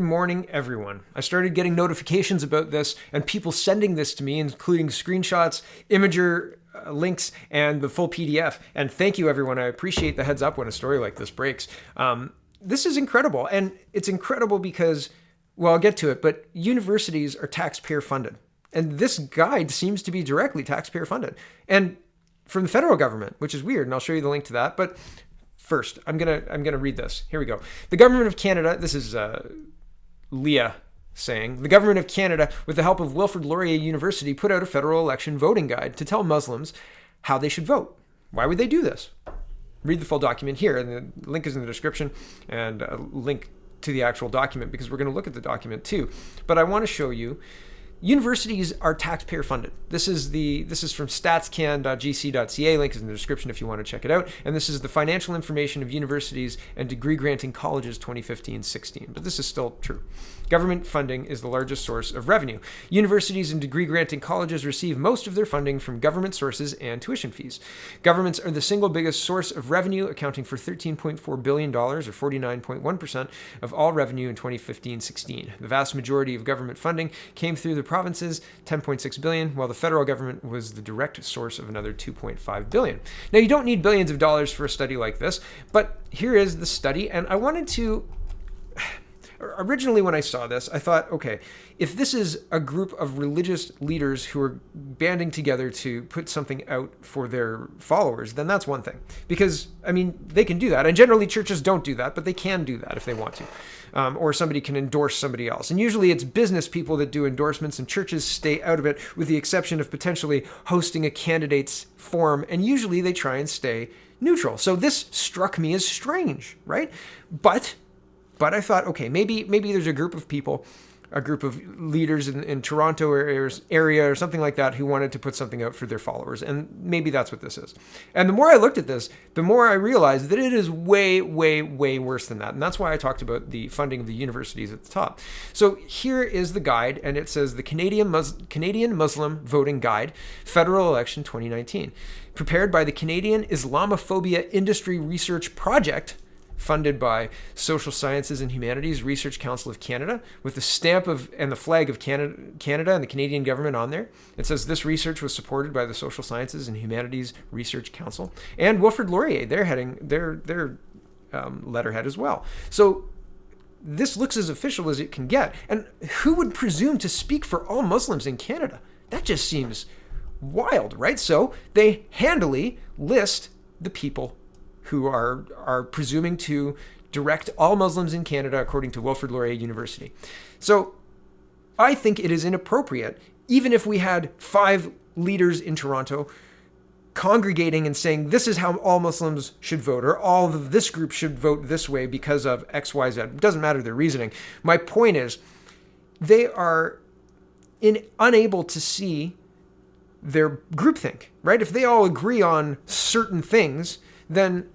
Morning, everyone. I started getting notifications about this and people sending this to me, including screenshots, imager links, and the full PDF. And thank you, everyone. I appreciate the heads up when a story like this breaks. This is incredible. And it's incredible because, well, I'll get to it, but universities are taxpayer funded. And this guide seems to be directly taxpayer funded. And from the federal government, which is weird. And I'll show you the link to that. But first, I'm gonna read this. Here we go. The government of Canada, this is Leah saying, the government of Canada, with the help of Wilfrid Laurier University, put out a federal election voting guide to tell Muslims how they should vote. Why would they do this? Read the full document here, and the link is in the description, and a link to the actual document, because we're going to look at the document too. But I want to show you, universities are taxpayer funded. This is from statscan.gc.ca. Link is in the description if you want to check it out. And this is the financial information of universities and degree granting colleges 2015-16. But this is still true. Government funding is the largest source of revenue. Universities and degree granting colleges receive most of their funding from government sources and tuition fees. Governments are the single biggest source of revenue, accounting for $13.4 billion or 49.1% of all revenue in 2015-16. The vast majority of government funding came through the provinces, $10.6 billion, while the federal government was the direct source of another $2.5 billion. Now, you don't need billions of dollars for a study like this, but here is the study, and I wanted to... Originally, when I saw this, I thought, okay, if this is a group of religious leaders who are banding together to put something out for their followers, then that's one thing. Because, I mean, they can do that. And generally, churches don't do that, but they can do that if they want to. Or somebody can endorse somebody else. And usually it's business people that do endorsements, and churches stay out of it, with the exception of potentially hosting a candidate's forum. And usually they try and stay neutral. So this struck me as strange, right? But I thought, okay, maybe there's a group of people, a group of leaders in Toronto area or something like that who wanted to put something out for their followers. And maybe that's what this is. And the more I looked at this, the more I realized that it is way, way, way worse than that. And that's why I talked about the funding of the universities at the top. So here is the guide, and it says the Canadian Muslim Voting Guide, Federal Election 2019, prepared by the Canadian Islamophobia Industry Research Project, funded by Social Sciences and Humanities Research Council of Canada, with the stamp of and the flag of Canada and the Canadian government on there. It says this research was supported by the Social Sciences and Humanities Research Council and Wilfrid Laurier. They're heading their letterhead as well. So this looks as official as it can get. And who would presume to speak for all Muslims in Canada? That just seems wild, right? So they handily list the people who are presuming to direct all Muslims in Canada, according to Wilfrid Laurier University. So I think it is inappropriate, even if we had 5 leaders in Toronto congregating and saying, this is how all Muslims should vote, or all of this group should vote this way because of X, Y, Z. It doesn't matter their reasoning. My point is, they are unable to see their groupthink, right? If they all agree on certain things, then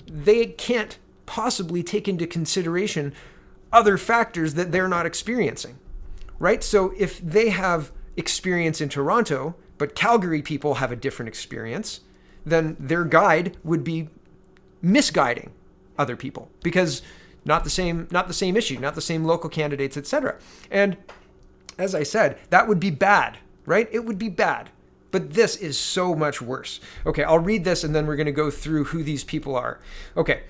they can't possibly take into consideration other factors that they're not experiencing, right? So if they have experience in Toronto, but Calgary people have a different experience, then their guide would be misguiding other people, because not the same issue, not the same local candidates, etc. And as I said, that would be bad, right? It would be bad. But this is so much worse. Okay, I'll read this and then we're going to go through who these people are. Okay,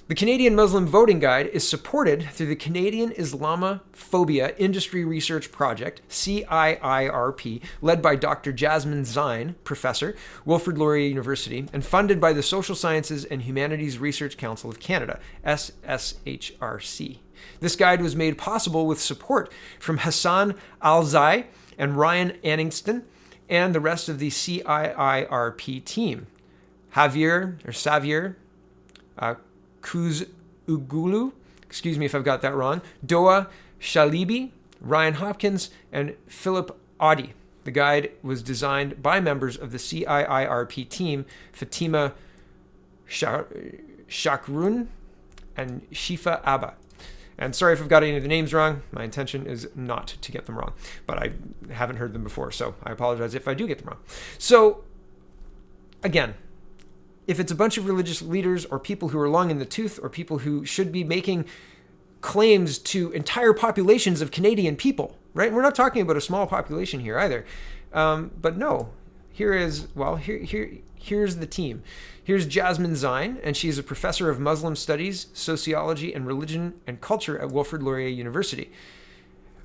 the Canadian Muslim Voting Guide is supported through the Canadian Islamophobia Industry Research Project, CIIRP, led by Dr. Jasmine Zine, professor, Wilfrid Laurier University, and funded by the Social Sciences and Humanities Research Council of Canada, SSHRC. This guide was made possible with support from Hassan Alzai and Ryan Anningson, and the rest of the CIIRP team. Xavier Kuzucuoglu, excuse me if I've got that wrong, Doa Shalibi, Ryan Hopkins, and Philip Audi. The guide was designed by members of the CIIRP team, Fatima Shakrun and Shifa Abba. And sorry if I've got any of the names wrong. My intention is not to get them wrong, but I haven't heard them before, so I apologize if I do get them wrong. So, again, if it's a bunch of religious leaders or people who are long in the tooth or people who should be making claims to entire populations of Canadian people, right? We're not talking about a small population here either. But no, here's the team. Here's Jasmine Zine, and she's a professor of Muslim studies, sociology, and religion and culture at Wilfrid Laurier University.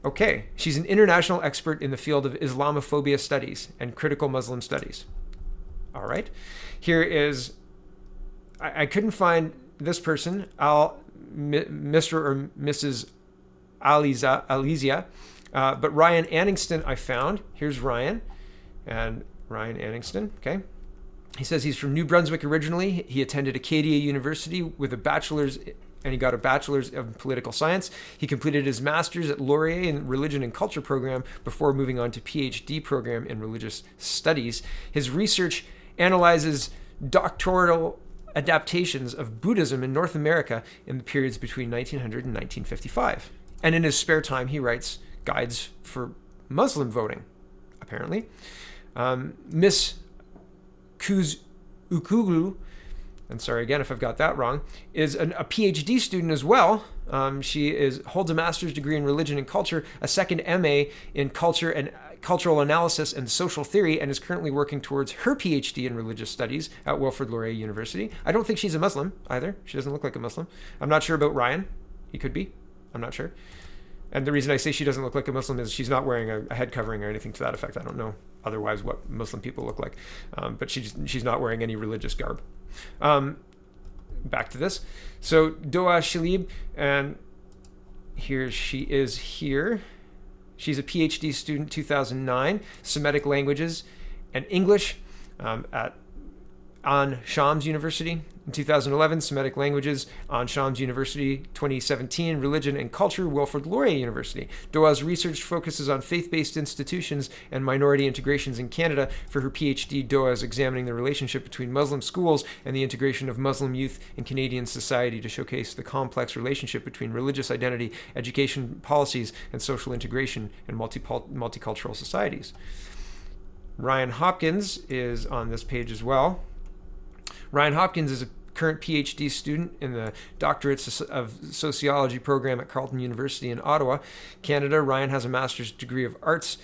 Okay, she's an international expert in the field of Islamophobia studies and critical Muslim studies. All right, here is, I couldn't find this person, Mr. or Mrs. Alizia, but Ryan Anningson I found. Here's Ryan, and Ryan Anningson, okay. He says he's from New Brunswick originally. He attended Acadia University with a bachelor's, and he got a bachelor's of political science. He completed his master's at Laurier in religion and culture program before moving on to PhD program in religious studies. His research analyzes doctoral adaptations of Buddhism in North America in the periods between 1900 and 1955. And in his spare time, he writes guides for Muslim voting, apparently. Miss Kuzucuoglu, and sorry again if I've got that wrong, is a PhD student as well. She holds a master's degree in religion and culture, a second MA in culture and cultural analysis and social theory, and is currently working towards her PhD in religious studies at Wilfrid Laurier University. I don't think she's a Muslim either. She doesn't look like a Muslim. I'm not sure about Ryan. He could be. I'm not sure. And the reason I say she doesn't look like a Muslim is she's not wearing a head covering or anything to that effect. I don't know otherwise what Muslim people look like. But she's not wearing any religious garb. Back to this. So Doa Shalib, and here she is here. She's a PhD student, 2009, Semitic languages and English at An Shams University. In 2011, Semitic languages, An Shams University. 2017, religion and culture, Wilfrid Laurier University. Doa's research focuses on faith-based institutions and minority integrations in Canada. For her PhD, Doa is examining the relationship between Muslim schools and the integration of Muslim youth in Canadian society to showcase the complex relationship between religious identity, education policies, and social integration in multicultural societies. Ryan Hopkins is on this page as well. Ryan Hopkins is a current PhD student in the Doctorate of Sociology program at Carleton University in Ottawa, Canada. Ryan has a Master of Arts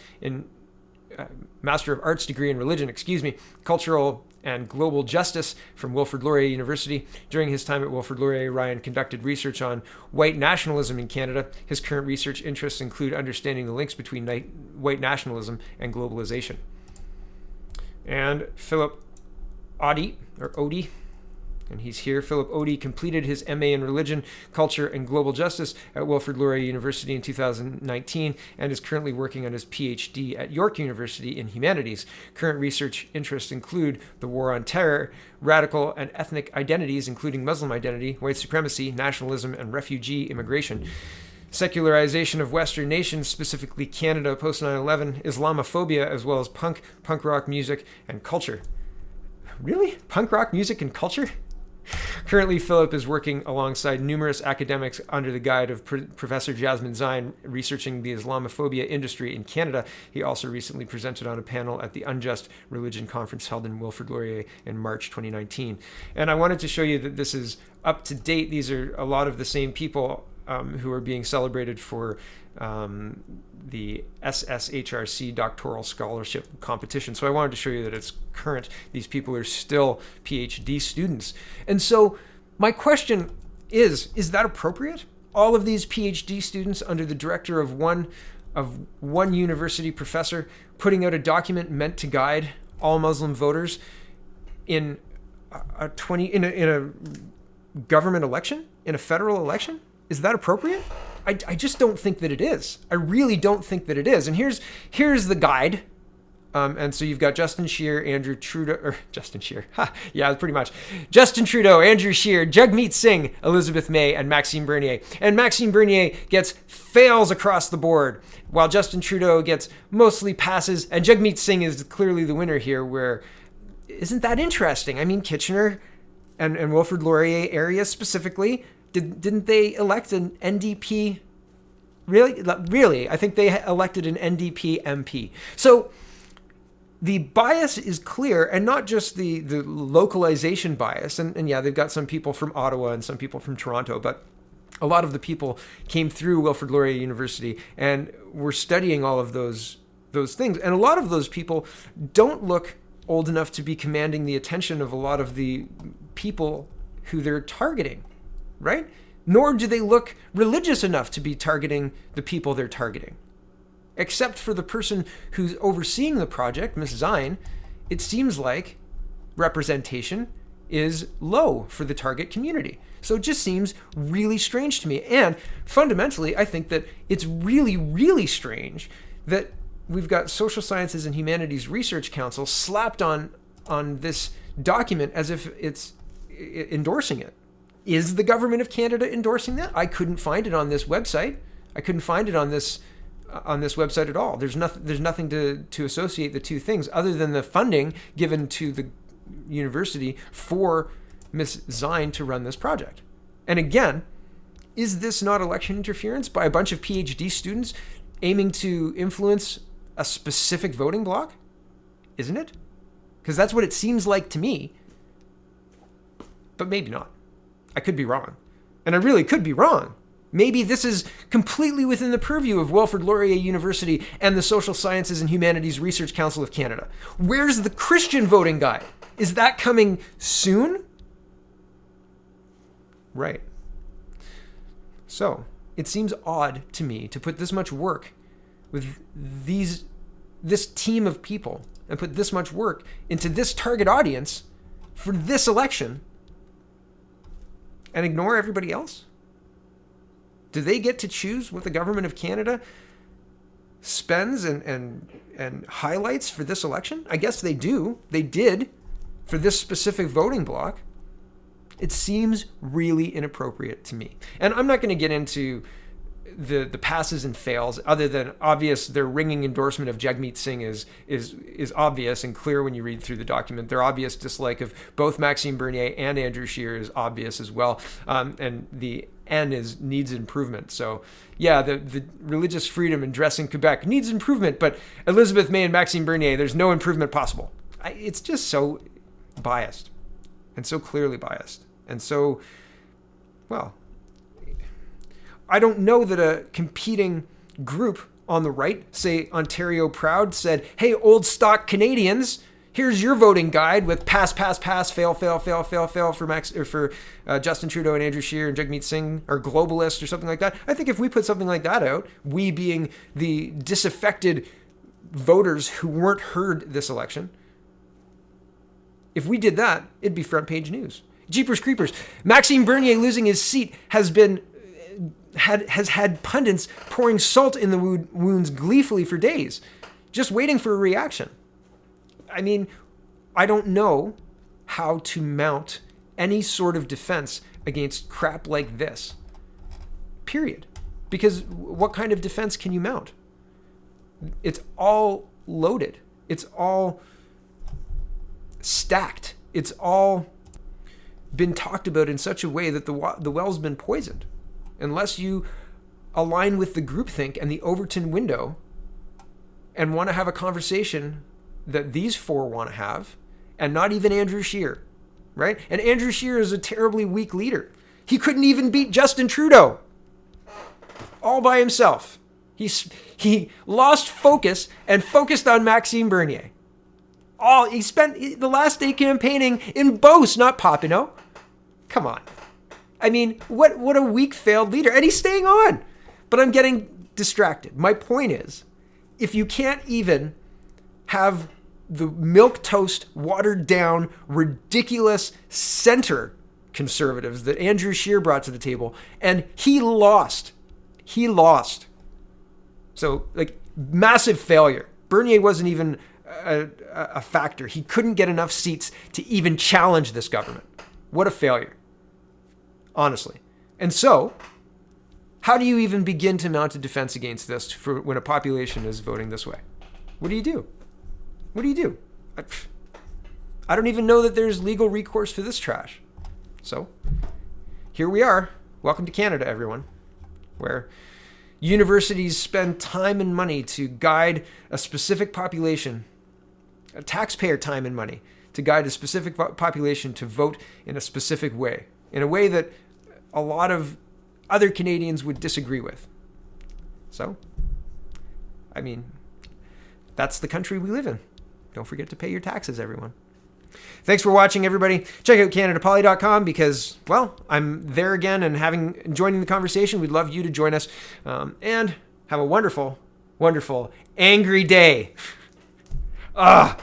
degree in religion, cultural and global justice from Wilfrid Laurier University. During his time at Wilfrid Laurier, Ryan conducted research on white nationalism in Canada. His current research interests include understanding the links between white nationalism and globalization. And Philip Odie, and he's here. Philip Odie completed his MA in Religion, Culture, and Global Justice at Wilfrid Laurier University in 2019 and is currently working on his PhD at York University in Humanities. Current research interests include the war on terror, radical and ethnic identities, including Muslim identity, white supremacy, nationalism, and refugee immigration. Secularization of Western nations, specifically Canada post 9/11, Islamophobia, as well as punk rock music, and culture. Really? Punk rock music and culture? Currently, Philip is working alongside numerous academics under the guide of Professor Jasmine Zine, researching the Islamophobia industry in Canada. He also recently presented on a panel at the Unjust Religion Conference held in Wilfrid Laurier in March 2019. And I wanted to show you that this is up to date. These are a lot of the same people who are being celebrated for the SSHRC doctoral scholarship competition. So I wanted to show you that it's current. These people are still PhD students. And so my question is that appropriate? All of these PhD students under the director of one university professor putting out a document meant to guide all Muslim voters in a government election, in a federal election? Is that appropriate? I just don't think that it is. I really don't think that it is. And here's the guide. And so you've got Justin Scheer, Andrew Trudeau, or Justin Scheer. Yeah, pretty much. Justin Trudeau, Andrew Scheer, Jagmeet Singh, Elizabeth May, and Maxime Bernier. And Maxime Bernier gets fails across the board, while Justin Trudeau gets mostly passes, and Jagmeet Singh is clearly the winner here, where, isn't that interesting? I mean, Kitchener and Wilfrid Laurier area specifically, didn't they elect an NDP? Really? I think they elected an NDP MP. So the bias is clear, and not just the localization bias. And yeah, they've got some people from Ottawa and some people from Toronto, but a lot of the people came through Wilfrid Laurier University and were studying all of those things. And a lot of those people don't look old enough to be commanding the attention of a lot of the people who they're targeting, right? Nor do they look religious enough to be targeting the people they're targeting. Except for the person who's overseeing the project, Miss Zine, it seems like representation is low for the target community. So it just seems really strange to me. And fundamentally, I think that it's really, really strange that we've got Social Sciences and Humanities Research Council slapped on this document as if it's endorsing it. Is the government of Canada endorsing that? I couldn't find it on this website. I couldn't find it on this website at all. There's nothing to associate the two things other than the funding given to the university for Miss Zine to run this project. And again, is this not election interference by a bunch of PhD students aiming to influence a specific voting bloc? Isn't it? Because that's what it seems like to me. But maybe not. I could be wrong. And I really could be wrong. Maybe this is completely within the purview of Wilfrid Laurier University and the Social Sciences and Humanities Research Council of Canada. Where's the Christian voting guide? Is that coming soon? Right. So, it seems odd to me to put this much work with this team of people and put this much work into this target audience for this election and ignore everybody else? Do they get to choose what the government of Canada spends and highlights for this election? I guess they do. They did for this specific voting bloc. It seems really inappropriate to me. And I'm not going to get into the passes and fails, other than obvious. Their ringing endorsement of Jagmeet Singh is obvious and clear when you read through the document. Their obvious dislike of both Maxime Bernier and Andrew Scheer is obvious as well. And the N needs improvement. So yeah, the religious freedom and dress in Quebec needs improvement, but Elizabeth May and Maxime Bernier, there's no improvement possible. It's just so biased and so clearly biased. And so, well, I don't know that a competing group on the right, say Ontario Proud, said, hey, old stock Canadians, here's your voting guide with pass, fail for Justin Trudeau and Andrew Scheer and Jagmeet Singh, or globalist or something like that. I think if we put something like that out, we being the disaffected voters who weren't heard this election, if we did that, it'd be front page news. Jeepers creepers. Maxime Bernier losing his seat has had pundits pouring salt in the wounds gleefully for days, just waiting for a reaction. I mean, I don't know how to mount any sort of defense against crap like this. Period. Because what kind of defense can you mount? It's all loaded. It's all stacked. It's all been talked about in such a way that the well's been poisoned. Unless you align with the groupthink and the Overton window and want to have a conversation that these four want to have, and not even Andrew Scheer, right? And Andrew Scheer is a terribly weak leader. He couldn't even beat Justin Trudeau all by himself. He lost focus and focused on Maxime Bernier. He spent the last day campaigning in Beauce, not Papineau. Come on. I mean, what a weak, failed leader. And he's staying on. But I'm getting distracted. My point is, if you can't even have the milquetoast, watered down, ridiculous center conservatives that Andrew Scheer brought to the table, and he lost. So, like, massive failure. Bernier wasn't even a factor. He couldn't get enough seats to even challenge this government. What a failure. Honestly. And so, how do you even begin to mount a defense against this for when a population is voting this way? What do you do? I don't even know that there's legal recourse for this trash. So, here we are. Welcome to Canada, everyone, where universities spend time and money to guide a specific population, a taxpayer time and money, to guide a specific population to vote in a specific way, in a way that a lot of other Canadians would disagree with. So, I mean, that's the country we live in. Don't forget to pay your taxes, everyone. Thanks for watching, everybody. Check out CanadaPoly.com because, well, I'm there again and joining the conversation. We'd love you to join us. And have a wonderful, wonderful, angry day. Ah.